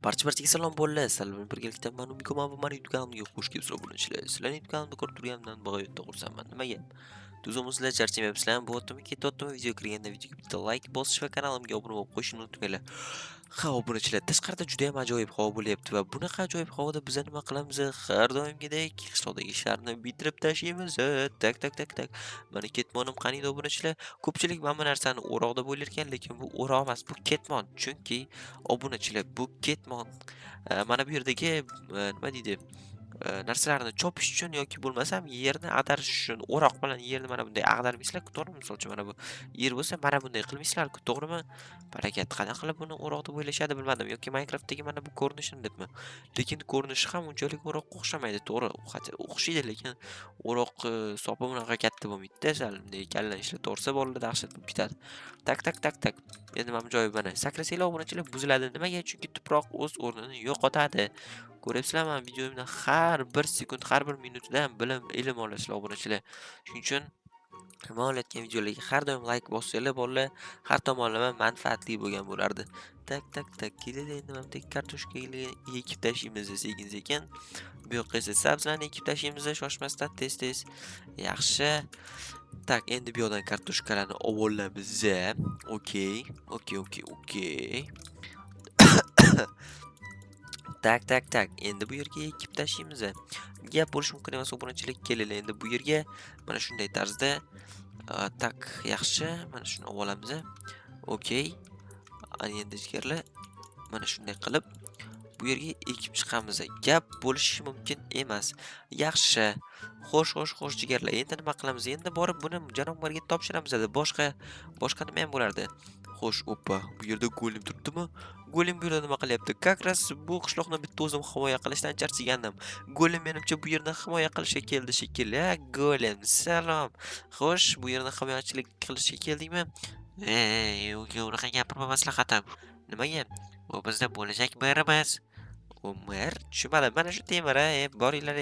Barchaga salom bo'ldi. Sizlar birgalikda men Umikoman va mani YouTube xush kelibsizlar bo'lisizlar. Sizlarning YouTube'imni ko'rib turganimdan bag'oyatda xursandman. Nimaga? Tuzumizlar charchamayapsizlarmi? Bo'lyaptimi? Ketyaptimi? Video kirganda videoga bitta like bosish va kanalimga obuna bo'lib qo'yishni unutmanglar. Ha, obunachilar, tashqarida juda ham ajoyib havo bo'lyapti va bunaqa ajoyib havoda biz nima qilamiz? Har doimgidek qishloqdagi ishlarni bitirib tashlaymiz. Tak tak tak tak. Mana ketmonim qaniydi obunachilar? Ko'pchilik mana bu narsani o'roq deb o'ylar ekan, lekin bu o'roq emas, bu ketmon. Chunki obunachilar, bu ketmon mana bu yerdagi nima deydi? Narsalarni chopish uchun yoki bo'lmasam yerni ag'darish uchun o'roq bilan yerni mana bunday ag'darmaysizlar-ku, to'g'rimi? Misol uchun mana bu yer bo'lsa, mana bunday qilmaysizlar-ku, to'g'rimi? Barakat. Qanaqa qilib buni o'roq deb o'ylashadi bilmadim. Yoki Minecraftdagi mana bu ko'rinishini debmi? Lekin ko'rinishi ham unchalik o'roqqa o'xshamaydi, to'g'ri. O'xshaydi, lekin o'roq sopi bunaqa katta bo'lmaydi-da, sal bunday kallan ishlab to'g'risa bolalar dahshat bo'lib ketadi. Tak tak tak tak. Endi mana bu joyi mana sakrasanglar obunachilar buziladi. Nimaga? Chunki tuproq o'z o'rnini yo'qotadi. Ko'ryapsizlarmi mana videomni har bir sekund, har bir minutidan ilm olasizlar obunachilar. Shuning uchun men olayotgan videolarga har doim like bossanglar bolalar, har tomonlama manfaatli bo'lgan bo'lardi. Tak tak tak. Keladi endi mana bunday kartoshka ekib tashlaymiz sekin-sekin. Bu yoqqa esa sabzilarni ekib tashlaymiz shoshmasdan tez-tez. Yaxshi. Tak, endi bu yoqdan kartoshkalarni olamiz. Okey. Okey, okey, okey. Tak, tak, tak. Endi bu yerga ekib tashlaymiz. Gap bo'lishi mumkin emas obunachilik. Kelinglar endi bu yerga mana shunday tarzda tak, yaxshi. Mana shuni olamiz. Okey. Ana endi jigarlar mana shunday qilib bu yerga ekib chiqamiz. Gap bo'lishi mumkin emas. Yaxshi. Xo'sh jigarlar. Endi nima qilamiz? Endi borib buni janob-marga topshiramiz. Boshqa nima ham bo'lardi? Xo'sh, oppa, bu yerda golim turibdimi? Golim bu yerda nima qilyapti? Как раз bu qishloqni bitta o'zim himoya qilishdan charchagandim. Golim menimcha bu yerni himoya qilishga keldi shekilli. Golim, salom. Xo'sh, bu yerni himoyachilik qilishga keldingmi? Unaqa gapirma maslahatim. Nimaga? U bizda bo'lajak merimiz. U mer? Tushunmadim. Mana shu temir, boringlar,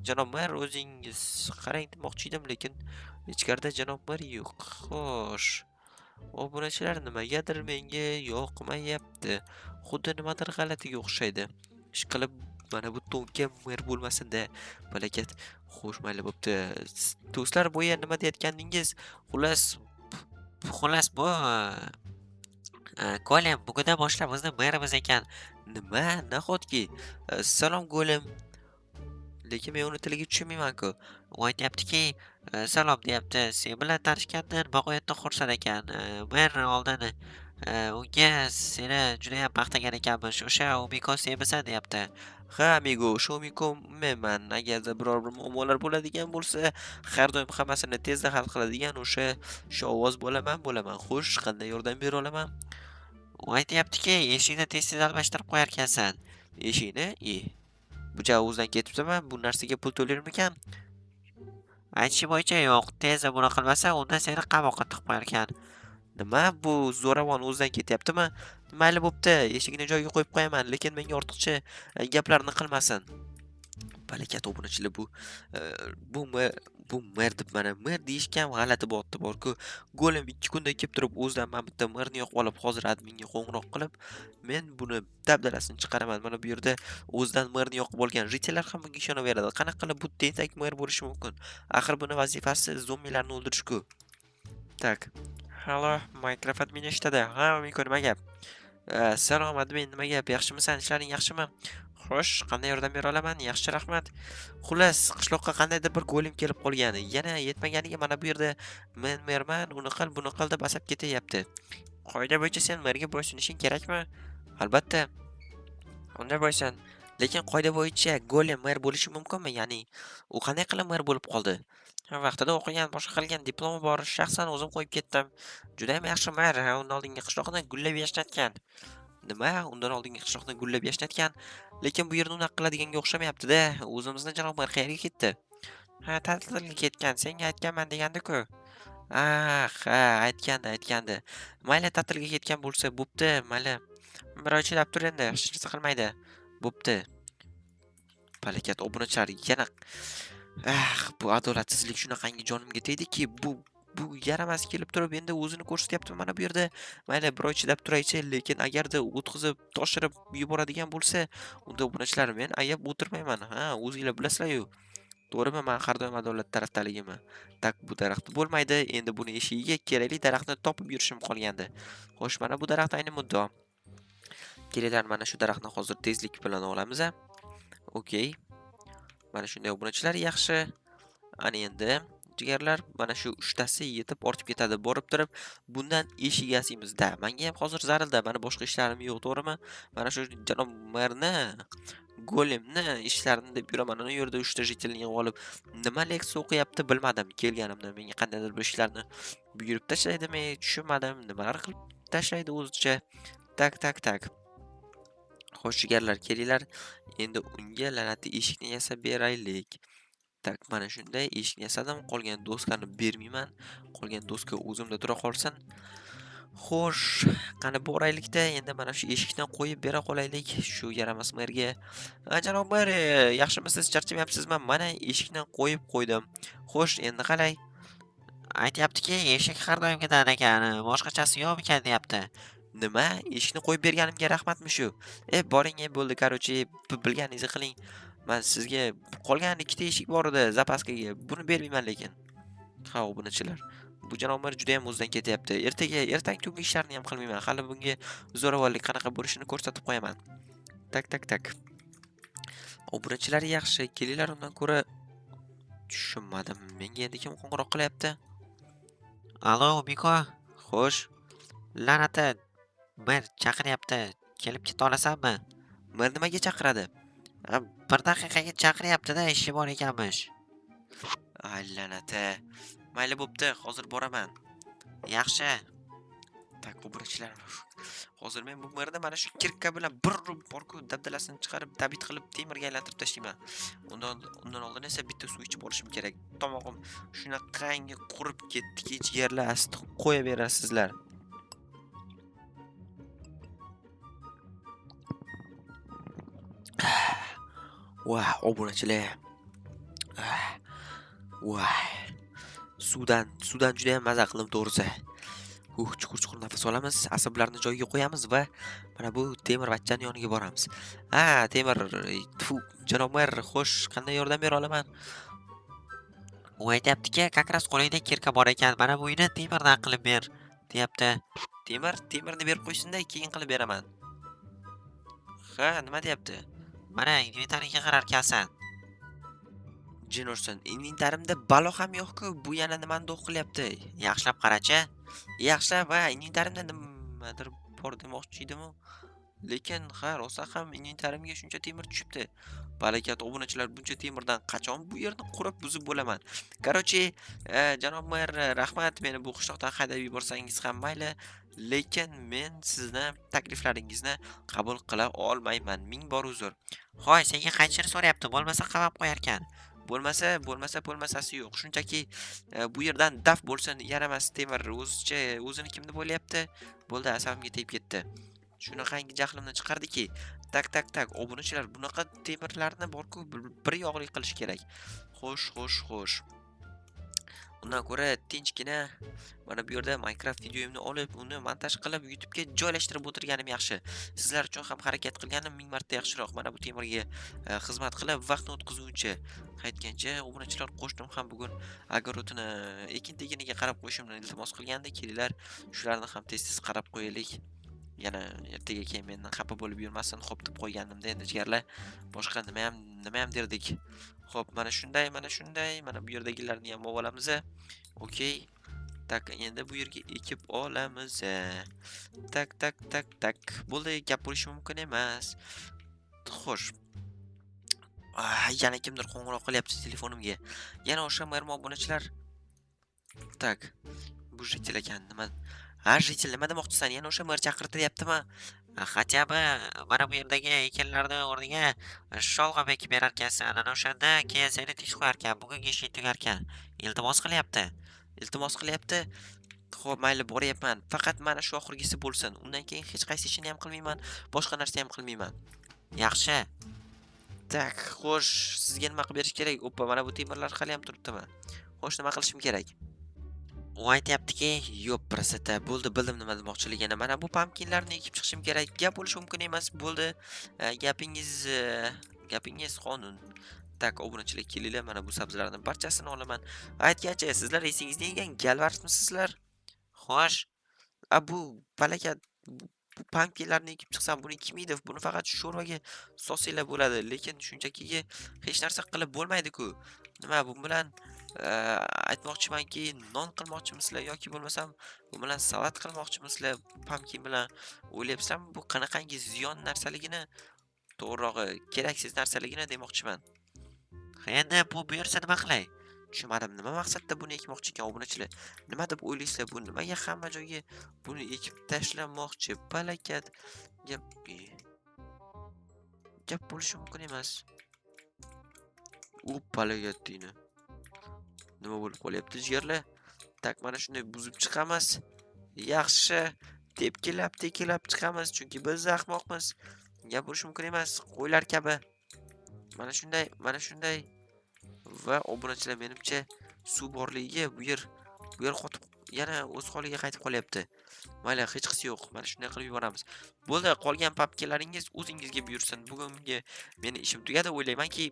janob mer, o'zingiz qarang demoqchi edim, lekin ichkarida janob mer yo'q. Xo'sh. Obunachilar nimagadir menga yoqmayapti. Xuddi nimadir g'alatiga o'xshaydi. Ishqilib mana bu to'nka mer bo'lmasin-da. Balakat. Xo'sh, mayli bo'pti. Do'stlar, bu yer nima deyotgandingiz? Xullas bu Golem bugundan boshlab bizni merimiz ekan. Nima? Nahotki? Salom Golem. Lekin men uni tiliga tushunmayman-ku. U aytyaptiki, salom deyapti. Sen bilan tanishgandan bag'oyatda xursand ekan. Mer oldin unga seni juda ham maqtagan ekanmiz. O'sha Umiko senmisan deyapti. Ha, amigo, o'sha Umiko menman. Agarda biror bir muammolar bo'ladigan bo'lsa, har doim hammasini tezda hal qiladigan o'sha ovoz bo'laman. Xo'sh, qanday yordam bera olaman? U aytyaptiki, eshikni tez-tez almashtirib qo'yar ekansan. Eshikni? Bu javuzdan ketibdimi? Bu narsaga pul to'larmikan? Aytishi bo'yicha yo'q. Tezda buni qilmasa, unda seni qamoqqa tiqib qo'yar ekan. Nima? Bu zo'ravon o'zidan ketyaptimi? Mayli bo'pti, eshikni joyiga qo'yib qo'yaman, lekin menga ortiqcha gaplarni qilmasin. Balakat obunachilar, e, bu mer bu mer deb mana mer deyishga ham g'alati bo'tdi bor-ku. Golem 2 kunda kelib turib o'zidan mana bitta merni yoqib olib, hozir adminga qo'ng'iroq qilib, men buni dabdalasini chiqaraman. Mana bu yerda o'zidan merni yoqib olgan ritellar ham bunga ishonaveradi. Qanaqa qilib bu tentak mer bo'lishi mumkin? Axir buni vazifasi zombilarni o'ldirish-ku. Tak. Halo, Minecraft admin eshitadi. Ha, Miko, nima gap? Salom admin, nima gap? Yaxshimisan? Ishlaring yaxshimi? Xo'sh, qanday yordam bera olaman? Yaxshi, rahmat. Xullas, qishloqqa qandaydir bir golim kelib qolgan. Yana yetmaganiga mana bu yerda men merman, uni qil, buni qil deb asab ketyapti. Qoida bo'yicha sen merga bo'ysunishing kerakmi? Albatta. Unda bo'ysun. Lekin qoida bo'yicha golem mer bo'lishi mumkinmi? Ya'ni u qanday qilib mer bo'lib qoldi? Vaqtida o'qigan, boshqa qilgan diplomi bor, shaxsan o'zim qo'yib ketdim. Juda ham yaxshi mer, undan oldingi qishloqni gullab yashnatgan. Nima? Undan oldingi qishloqni gullab yashnatgan, lekin bu yerni unaqa qiladiganga o'xshamayapti-da. O'zimizni janob mer qayerga ketdi? Ha, ta'tilga ketgan. Senga aytganman degandi-ku. Ha, aytgandi. Mayli, ta'tilga ketgan bo'lsa bo'pti, mayli. Bir oy chidab tur endi, hech narsa qilmaydi. Bo'pti. Balakat obunachilar yana bu adolatsizlik shunaqangi jonimga tegdiki, bu yaramas kelib turib endi o'zini ko'rsatyapti mana bu yerda. Mayli biroz chidab turaychi, lekin agarda o'tkazib, toshirib yuboradigan bo'lsa, unda obunachilar men ayab o'tirmayman. Ha, o'zingizlar bilasizlar-yu. To'g'rimi? Men har doim adolat tarafdaligimni. Tak bu daraxt bo'lmaydi. Endi buni eshigiga kerakli daraxtni topib yurishim qolgandi. Xo'sh, mana bu daraxt ayni muddao. Kelinglar, mana shu daraxtni hozir tezlik bilan olamiz. Okey. Mana shunday obunachilar yaxshi. Ana endi jigarlar mana shu 3 tasi yetib ortib ketadi. Borib turib bundan eshik yasaymizda. Menga ham hozir zarilda, mana boshqa ishlarim yo'q, to'g'rimi? Mana shu janob merni, golemni ishlarini deb yuraman. Ana yerda 3 ta jitelni olib nima leksiya o'qiyapti bilmadim. Kelganimda menga qandaydir bir ishlarni buyurib tashlaydimi, tushunmadim. Nimalar qilib tashlaydi o'zicha. Tak. Xo'sh jigarlar, kelinglar. Endi unga la'nati eshikni yasab beraylik. Tak, mana shunday eshikni yasadim. Qolgan doskani bermayman. Qolgan doska o'zimda tura qolsin. Xo'sh, qani boraylik-da, endi mana shu eshikdan qo'yib bera qolaylik shu yaramas merga. Janob mer, yaxshimisiz, charchamayapsizmi? Mana eshikdan qo'yib qo'ydim. Xo'sh, endi qalay? Aytyaptiki, eshik har doim ketadi ekan, boshqachasi yo'q ekan deyapti. Nima? Eshikni qo'yib berganimga rahmatmi shu? Boring, bo'ldi, короче, bilganingizni qiling. Men sizga qolgan 2 ta eshik bor edi zapaskaga. Buni bermayman lekin. Ha, obunachilar. Bu janob juda ham o'zidan ketyapti. Ertaga tungi ishlarni ham qilmayman. Hali bunga zo'ravonlik qanaqa bo'lishini ko'rsatib qo'yaman. Tak. Obunachilar yaxshi. Kelinglar, undan ko'ra tushunmadim. Menga endi kim qo'ng'iroq qilyapti? Allo, Miko. Xo'sh. La'nati, mer chaqiryapti. Kelib keta olasanmi? Mer nimaga chaqiradi? Bir daqiqaga chaqiryapti-da, ishi bor ekanmish. Ay, la'nati. Mayli bo'pti, hozir boraman. Yaxshi. Tak, obunachilar. Hozir men bu merni mana shu kirka bilan bir urib borku dabdalasini chiqarib, tabit qilib temirga aylantirib tashlayman. Undan oldin esa bitta suv ichib olishim kerak. Tomog'im shunaqangi qurib ketdiki, jigarlar asti qo'yaverasizlar. Vah, obunachilar. Vah. Suvdan juda ham maza qildim to'g'risi. Chuqur nafas olamiz, asablarni joyiga qo'yamiz va mana bu temir vachchani yoniga boramiz. Temir, janob mer, xo'sh, qanday yordam bera olaman? U aytyaptiki, как раз qo'lingda kirka bor ekan, mana bu uyni temirdan qilib ber, deyapti. Temirni berib qo'ysin-da, keyin qilib beraman. Ha, nima deyapti? Mana inventariga qararkansan. Jin ursin, inventarimda balo ham yo'q-ku, bu yana nimani do'q qilyapti? Yaxshilab qarachi. Yaxshilab, inventarimda nimadir bor demoqchi edim-u. Lekin ha, rosa ham inventarimga shuncha temir tushibdi. Barakat obunachilar, buncha temirdan qachon bu yerni qurib buzib bo'laman. Короче, janob mer, rahmat, meni bu qishloqdan haydab yuborsangiz ham mayli, lekin men sizni takliflaringizni qabul qila olmayman. Ming bor uzr. Hoy, senga qaytishni so'rayapti, bo'lmasa qamab qo'yarkan. Bo'lmasasi yo'q. Shunchaki bu yerdan daf bo'lsin, yaramas temir o'zini kim deb o'ylayapti? Bo'ldi, asabimga tegib ketdi. Shunaqangi jahlimni chiqardiki, tak, obunachilar, bunaqa temirlarni borku bir yog'li qilish kerak. Xo'sh. Undan ko'ra tinchgina mana bu yerda Minecraft videoimni olib, uni montaj qilib YouTube'ga joylashtirib o'tirganim yaxshi. Sizlar uchun ham harakat qilganim 1000 marta yaxshiroq. Mana bu temirga xizmat qilib, vaqtni o'tkazuvchi. Qaytgancha obunachilar qo'shnim ham bugun огородini ekin-teginiga qarab qo'yishimni iltimos qilganda, kelinglar, shularni ham tez-tez qarab qo'yaylik. Yana ertaga keyin mendan xafa bo'lib yurmasin, xo'p deb qo'yganimda endi jigarlar. Boshqa nima ham derdik. Xo'p, mana shunday. Mana bu yerdagilarni ham olamiz. Okey. Tak, endi bu yerga ekib olamiz. Tak. Bo'ldi, gap bo'lishi mumkin emas. Xo'sh. Yana kimdir qo'ng'iroq qilyapti telefonimga. Yana o'sha mermo obunachilar. Tak. Bu jitil ekan, nima? Jitil, nima demoqchisan? Yana o'sha mer chaqirtiryaptimi? Хотя бы mana bu yerdagi ekinlarni o'rniga sholg'om ekib berarkansan. Ana o'shanda keyin seni tinch qo'yarkan, bugungi ishing tugarkan. Iltimos qilyapti. Xo'p, mayli, boryapman. Faqat mana shu oxirgisi bo'lsin. Undan keyin hech qaysi ishini ham qilmayman, boshqa narsa ham qilmayman. Yaxshi. Tak, xo'sh, sizga nima qilib berish kerak? Oppa, mana bu temirlar hali ham turibdimi? Xo'sh, nima qilishim kerak? U aytyaptiki, "Yo'q, krasota, bo'ldi, bildim nima demoqchiligini. Mana bu pumpkinlarni ekib chiqishim kerak. Gap bo'lishi mumkin emas. Bo'ldi, gapingiz qonun." Tak, obunachilar kelinglar, mana bu sabzilarning barchasini olaman. Aytgancha, sizlar esingizda yegan galvarsmisizlar? Xo'sh, bu palakat bu pumpkinlarni ekib chiqsam buni kim yeydi? Buni faqat sho'rvaga solsanglar bo'ladi, lekin shunchaki hech narsa qilib bo'lmaydi-ku. Nima bu bilan aytmoqchimanki, non qilmoqchimisizlar yoki bo'lmasam bu bilan salat qilmoqchimisizlar pumpkin bilan? O'ylayapsizlarmi bu qanaqangi ziyon narsaligini, to'g'rirog'i keraksiz narsaligini demoqchiman. Endi bu buyursa nima qilay? Tushunmadim, nima maqsadda buni ekmoqchi ekan obunachilar? Nima deb o'ylaysizlar bu? Nimaga hamma joyga buni ekib tashlamoqchi? Palakat gap gap bo'lishi mumkin emas. U palakat deyni. Nima bo'lib qolyapti jigarlar? Tak, mana shunday buzib chiqamiz. Yaxshi, tekilab chiqamiz, chunki biz ahmoqmiz. Gap bo'lishi mumkin emas, qo'ylar kabi. Mana shunday va obunachilar, menimcha suv borligiga bu yer qotib yana o'z holiga qaytib qolyapti. Mayli, hech qisi yo'q. Mana shunday qilib yuboramiz. Bo'ldi, qolgan papkalaringiz o'zingizga buyursin. Bugungi meni ishim tugadi. O'ylaymanki,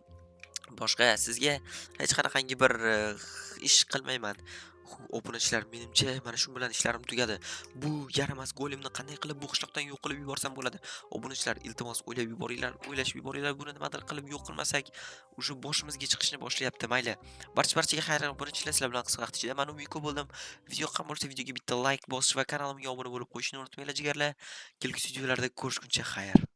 boshqa sizga hech qanaqangi bir ish qilmayman. Obunachilar, menimcha mana shu bilan ishlarim tugadi. Bu yaramas golemni qanday qilib bu qishloqdan yo'q qilib yuborsam bo'ladi? Obunachilar, iltimos o'ylashib yuboringlar. Buni nimadir qilib yo'q qilmasak, o'sha boshimizga chiqishni boshlayapti. Mayli. Barchaga xayr, obunachilar, sizlar bilan qisqa vaqt ichida mana Miko bo'ldim. Video yoqqan bo'lsa, videoga bitta like bosish va kanalimga obuna bo'lib qo'yishni unutmanglar jigarlar. Kelgusi videolarda ko'rishguncha xayr.